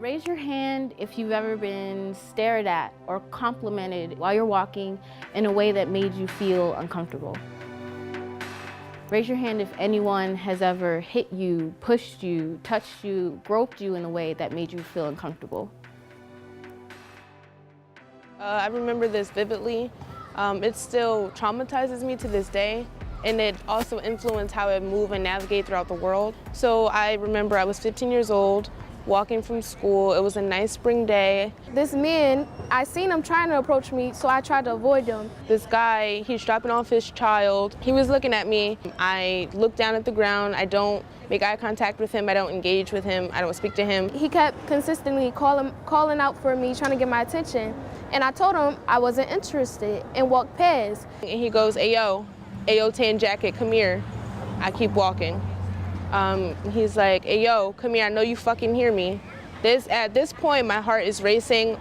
Raise your hand if you've ever been stared at or complimented while you're walking in a way that made you feel uncomfortable. Raise your hand if anyone has ever hit you, pushed you, touched you, groped you in a way that made you feel uncomfortable. I remember this vividly. It still traumatizes me to this day, and it also influenced how I move and navigate throughout the world. So I remember I was 15 years old, walking from school. It was a nice spring day. This man, I seen him trying to approach me, so I tried to avoid him. This guy, he's dropping off his child. He was looking at me. I look down at the ground. I don't make eye contact with him. I don't engage with him. I don't speak to him. He kept consistently calling out for me, trying to get my attention. And I told him I wasn't interested and walked past. And he goes, Ayo, tan jacket, come here. I keep walking. He's like, Ayo, come here, I know you fucking hear me. At this point, my heart is racing.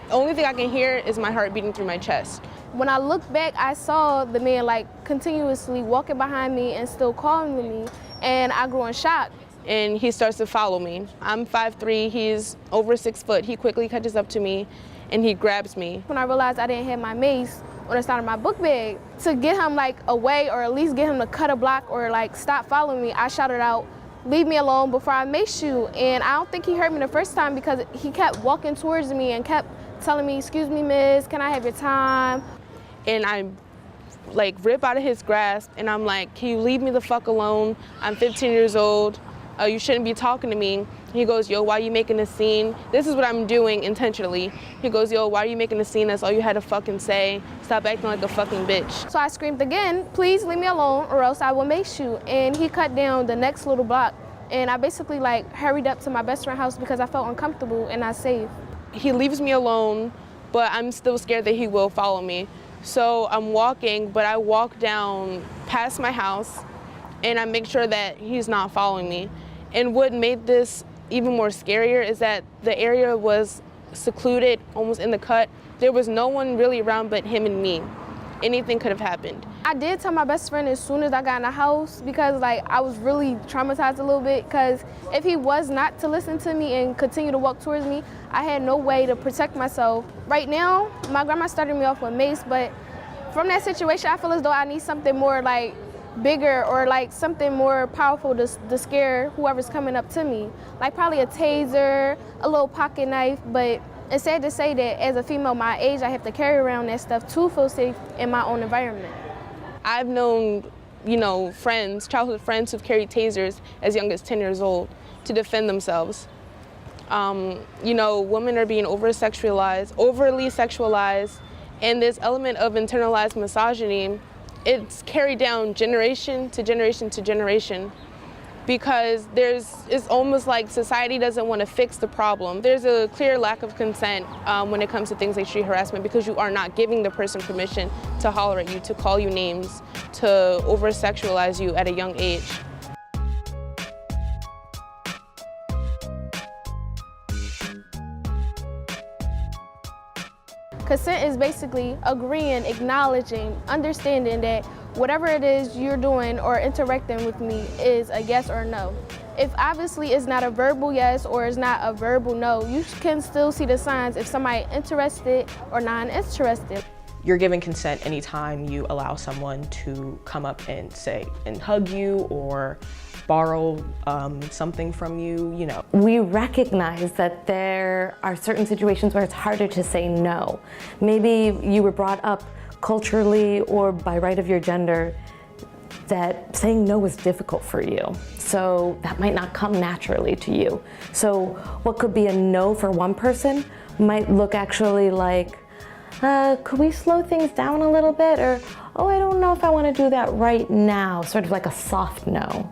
Only thing I can hear is my heart beating through my chest. When I looked back, I saw the man continuously walking behind me and still calling to me, and I grew in shock. And he starts to follow me. I'm 5'3", he's over 6 foot. He quickly catches up to me and he grabs me. When I realized I didn't have my mace on the side of my book bag, to get him away, or at least get him to cut a block or stop following me, I shouted out, "Leave me alone before I mace you." And I don't think he heard me the first time because he kept walking towards me and kept telling me, "Excuse me, miss, can I have your time?" And I rip out of his grasp and I'm like, "Can you leave me the fuck alone? I'm 15 years old. You shouldn't be talking to me." He goes, "Yo, why are you making a scene?" This is what I'm doing intentionally. He goes, "Yo, why are you making a scene? That's all you had to fucking say. Stop acting like a fucking bitch." So I screamed again, "Please leave me alone or else I will mace you." And he cut down the next little block. And I basically hurried up to my best friend's house because I felt uncomfortable and not safe. He leaves me alone, but I'm still scared that he will follow me. So I'm walking, but I walk down past my house and I make sure that he's not following me. And what made this even more scarier is that the area was secluded, almost in the cut. There was no one really around but him and me. Anything could have happened. I did tell my best friend as soon as I got in the house because I was really traumatized a little bit, because if he was not to listen to me and continue to walk towards me, I had no way to protect myself. Right now, my grandma started me off with mace, but from that situation, I feel as though I need something more bigger or something more powerful to scare whoever's coming up to me. Probably a taser, a little pocket knife, but it's sad to say that as a female my age, I have to carry around that stuff to feel safe in my own environment. I've known, friends, childhood friends who've carried tasers as young as 10 years old to defend themselves. Women are being overly sexualized, and this element of internalized misogyny, it's carried down generation to generation to generation, because it's almost like society doesn't want to fix the problem. There's a clear lack of consent when it comes to things like street harassment, because you are not giving the person permission to holler at you, to call you names, to over-sexualize you at a young age. Consent is basically agreeing, acknowledging, understanding that whatever it is you're doing or interacting with me is a yes or no. If obviously it's not a verbal yes or it's not a verbal no, you can still see the signs if somebody's interested or not interested. You're giving consent anytime you allow someone to come up and hug you or borrow something from you, We recognize that there are certain situations where it's harder to say no. Maybe you were brought up culturally or by right of your gender that saying no is difficult for you. So that might not come naturally to you. So what could be a no for one person might look actually could we slow things down a little bit? Or, oh, I don't know if I want to do that right now. Sort of like a soft no.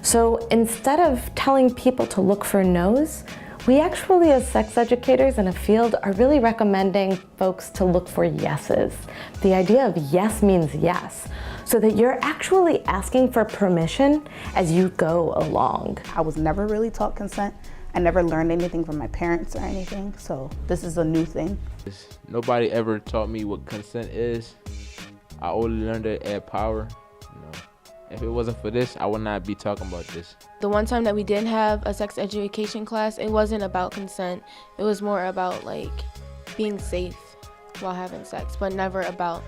So instead of telling people to look for no's, we actually, as sex educators in a field, are really recommending folks to look for yeses. The idea of yes means yes, so that you're actually asking for permission as you go along. I was never really taught consent. I never learned anything from my parents or anything, so this is a new thing. Nobody ever taught me what consent is. I only learned it at Power, If it wasn't for this, I would not be talking about this. The one time that we did have a sex education class, it wasn't about consent. It was more about like being safe while having sex, but never about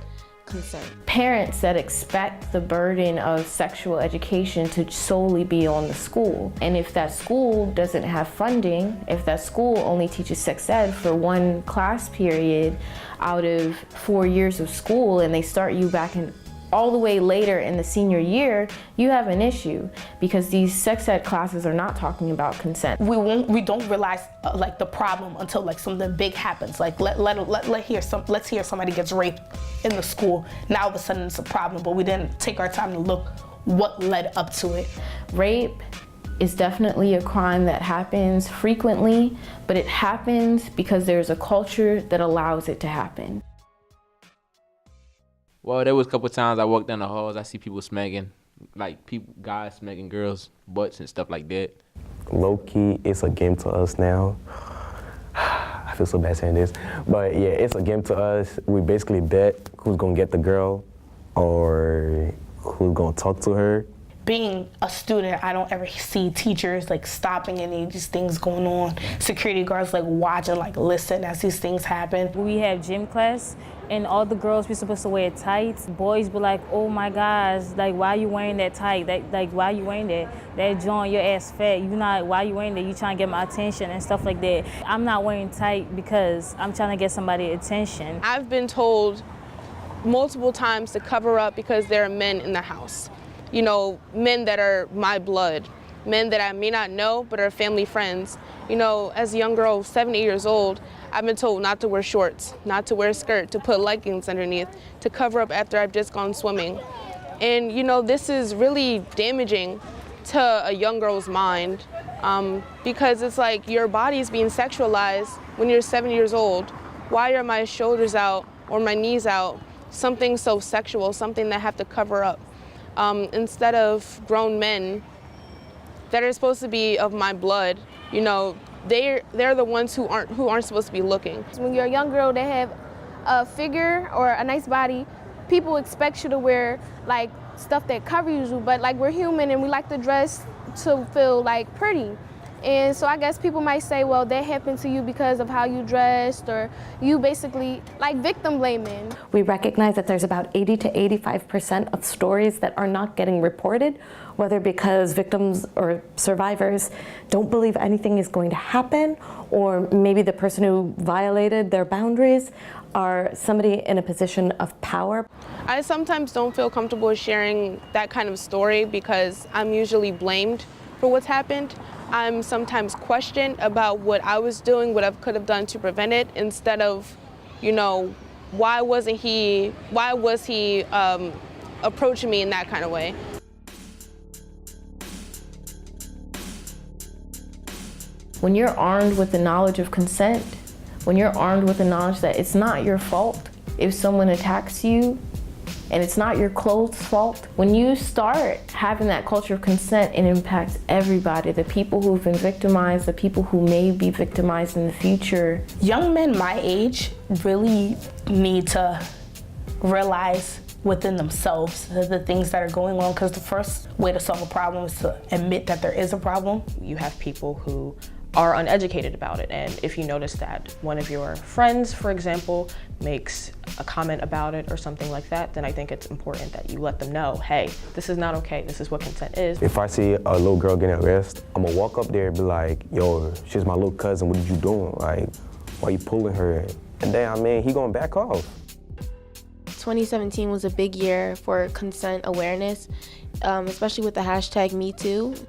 consent. Parents that expect the burden of sexual education to solely be on the school. And if that school doesn't have funding, if that school only teaches sex ed for one class period out of 4 years of school, and they start you back in all the way later in the senior year, you have an issue because these sex ed classes are not talking about consent. We don't realize like the problem until like something big happens. Like let's hear somebody gets raped in the school. Now all of a sudden it's a problem, but we didn't take our time to look what led up to it. Rape is definitely a crime that happens frequently, but it happens because there's a culture that allows it to happen. Well, there was a couple times I walked down the halls, I see people smacking, like guys smacking girls' butts and stuff like that. Low-key, it's a game to us now. I feel so bad saying this, but yeah, it's a game to us. We basically bet who's gonna get the girl or who's gonna talk to her. Being a student, I don't ever see teachers like stopping any of these things going on. Security guards like watching, like listen as these things happen. We have gym class and all the girls be supposed to wear tights. Boys be like, oh my gosh, like why you wearing that tight? Like why you wearing that? That joint, your ass fat. Why you wearing that? You trying to get my attention and stuff like that. I'm not wearing tight because I'm trying to get somebody's attention. I've been told multiple times to cover up because there are men in the house. You know, men that are my blood, men that I may not know but are family friends. You know, as a young girl, 7, 8 years old, I've been told not to wear shorts, not to wear a skirt, to put leggings underneath, to cover up after I've just gone swimming. And you know, this is really damaging to a young girl's mind because it's like your body's being sexualized when you're 7 years old. Why are my shoulders out or my knees out? Something so sexual, something that I have to cover up. Instead of grown men that are supposed to be of my blood, you know, they're the ones who aren't supposed to be looking. When you're a young girl that have a figure or a nice body, people expect you to wear like stuff that covers you, but like we're human and we like to dress to feel like pretty. And so I guess people might say, well, that happened to you because of how you dressed, or you basically like victim blaming. We recognize that there's about 80 to 85% of stories that are not getting reported, whether because victims or survivors don't believe anything is going to happen, or maybe the person who violated their boundaries are somebody in a position of power. I sometimes don't feel comfortable sharing that kind of story because I'm usually blamed for what's happened. I'm sometimes questioned about what I was doing, what I could have done to prevent it, instead of, you know, why was he approaching me in that kind of way. When you're armed with the knowledge of consent, when you're armed with the knowledge that it's not your fault if someone attacks you, and it's not your clothes' fault. When you start having that culture of consent, it impacts everybody, the people who've been victimized, the people who may be victimized in the future. Young men my age really need to realize within themselves the things that are going on, because the first way to solve a problem is to admit that there is a problem. You have people who are uneducated about it, and if you notice that one of your friends, for example, makes a comment about it or something like that, then I think it's important that you let them know, hey, this is not okay, this is what consent is. If I see a little girl getting arrested, I'm gonna walk up there and be like, yo, she's my little cousin, what are you doing? Like, why you pulling her? And then, I mean, he gonna back off. 2017 was a big year for consent awareness, especially with the hashtag #MeToo.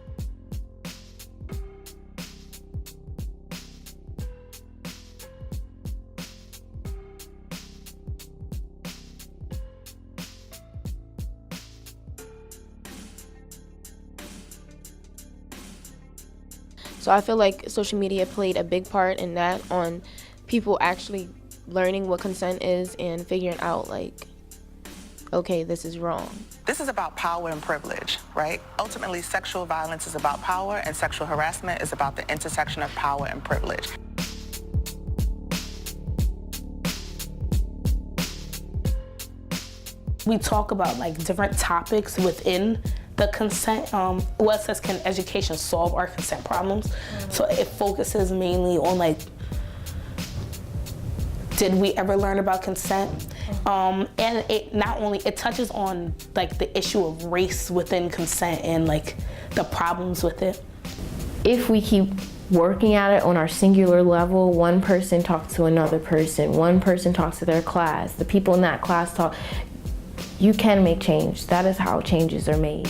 So I feel like social media played a big part in that, on people actually learning what consent is and figuring out like, okay, this is wrong. This is about power and privilege, right? Ultimately, sexual violence is about power, and sexual harassment is about the intersection of power and privilege. We talk about like different topics within the consent, it says, can education solve our consent problems? So it focuses mainly on like, did we ever learn about consent? And it not only, it touches on like the issue of race within consent and like the problems with it. If we keep working at it on our singular level, one person talks to another person, one person talks to their class, the people in that class talk, you can make change. That is how changes are made.